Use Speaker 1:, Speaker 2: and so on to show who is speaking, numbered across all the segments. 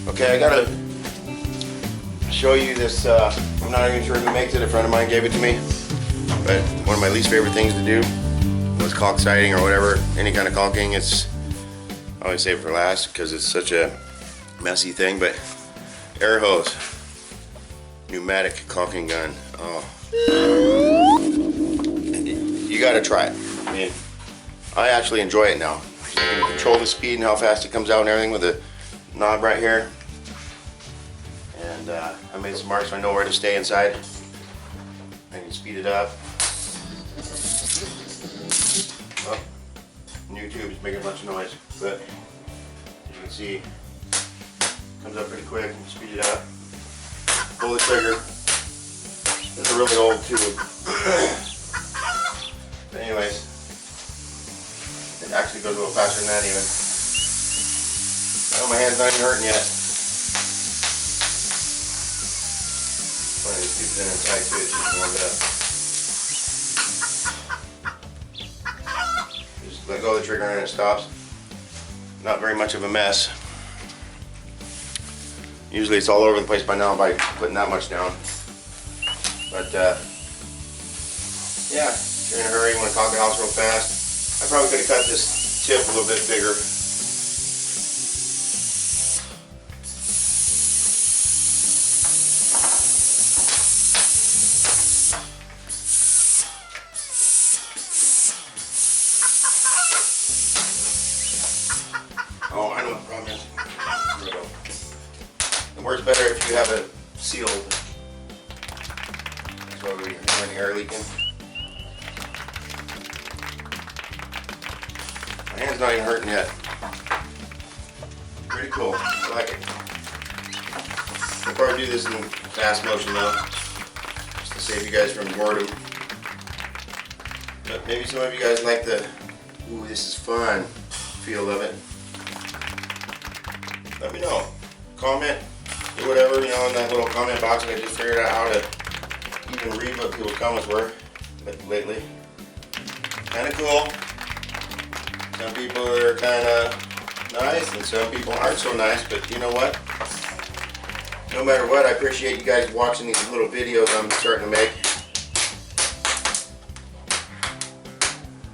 Speaker 1: Okay, I gotta show you this. I'm not even sure who makes it. A friend of mine gave it to me. But one of my least favorite things to do was caulk siding or whatever, any kind of caulking. I always save it for last because it's such a messy thing. But air hose, pneumatic caulking gun. Oh, you gotta try it. I mean, I actually enjoy it now. You can control the speed and how fast it comes out and everything with the knob right here. And I made some marks so I know where to stay inside. I can speed it up. Oh, YouTube is making a bunch of noise, but as you can see, it comes up pretty quick. Speed it up. Pull the trigger. It's a really old tube. But anyways, it actually goes a little faster than that even. Oh, my hand's not even hurting yet. One of these tubes in inside too, it's just warmed up. Just let go of the trigger and it stops. Not very much of a mess. Usually it's all over the place by now by putting that much down. But yeah, if you're in a hurry, you want to caulk the house real fast. I probably could have cut this tip a little bit bigger. Oh, I know what the problem is. It works better if you have it sealed. That's why we're having air leaking. My hand's not even hurting yet. Pretty cool. I like it. I'll probably do this in fast motion though, just to save you guys from boredom. But maybe some of you guys like the, ooh, this is fun feel of it. Let me know. Comment, do whatever, you know, in that little comment box. I just figured out how to even read what people's comments were lately. Kind of cool. Some people are kind of nice and some people aren't so nice, but you know what? No matter what, I appreciate you guys watching these little videos I'm starting to make.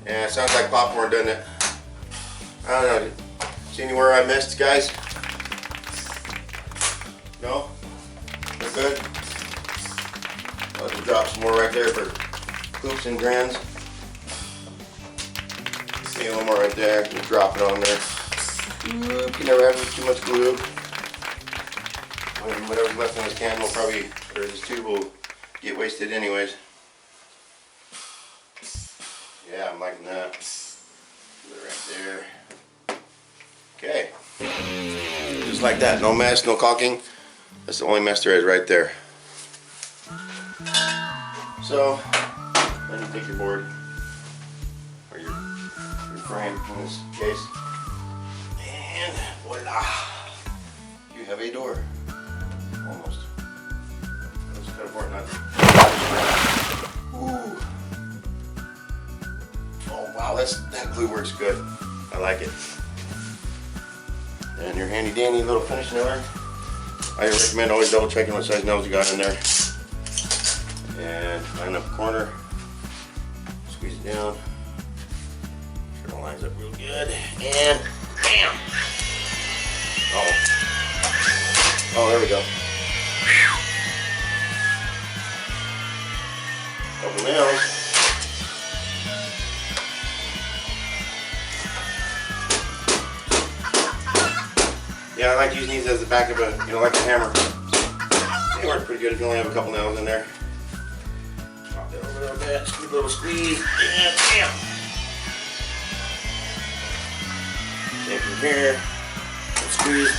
Speaker 1: Yeah, it sounds like popcorn, doesn't it? I don't know. See anywhere I missed, guys? No? We're good? I'll just drop some more right there for poops and grins. See a little more right there. Just drop it on there. You can never have too much glue. Whatever's left in this can will probably, or this tube will get wasted anyways. Yeah, I'm liking that. Put it right there. Okay. Just like that. No mess, no caulking. That's the only mess there is right there. So, then you take your board, or your frame in this case, and voila! You have a door. Almost. Let's cut apart that. Ooh. Oh wow, that glue works good. I like it. And your handy dandy little finish nailer. I recommend always double checking what size nails you got in there. And line up the corner. Squeeze it down. Make sure it lines up real good. And bam! Oh, there we go. Couple nails. Yeah, I like using these as the back of a, like a hammer. They work pretty good if you only have a couple nails in there. Drop that over a little bit, just give a little squeeze, and bam! Same from here, squeeze.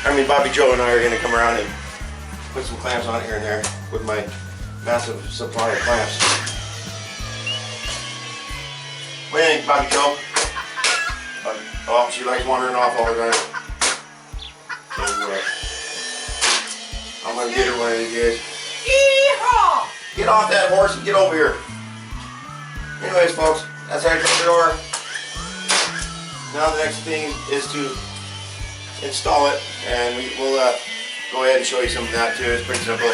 Speaker 1: And Bobby Joe and I are gonna come around and put some clamps on it here and there with my massive supply of clamps. What do you think, Bobby Joe? Oh, she likes wandering off all the time. I'm gonna get her one of these days. Yeehaw! Get off that horse and get over here. Anyways, folks, that's how you close the door. Now the next thing is to install it, and we'll go ahead and show you some of that too. It's pretty simple.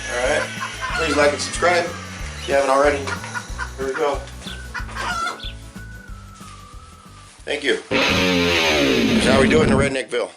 Speaker 1: Alright, please like and subscribe if you haven't already. Here we go. Thank you. That's how we do it in Redneckville.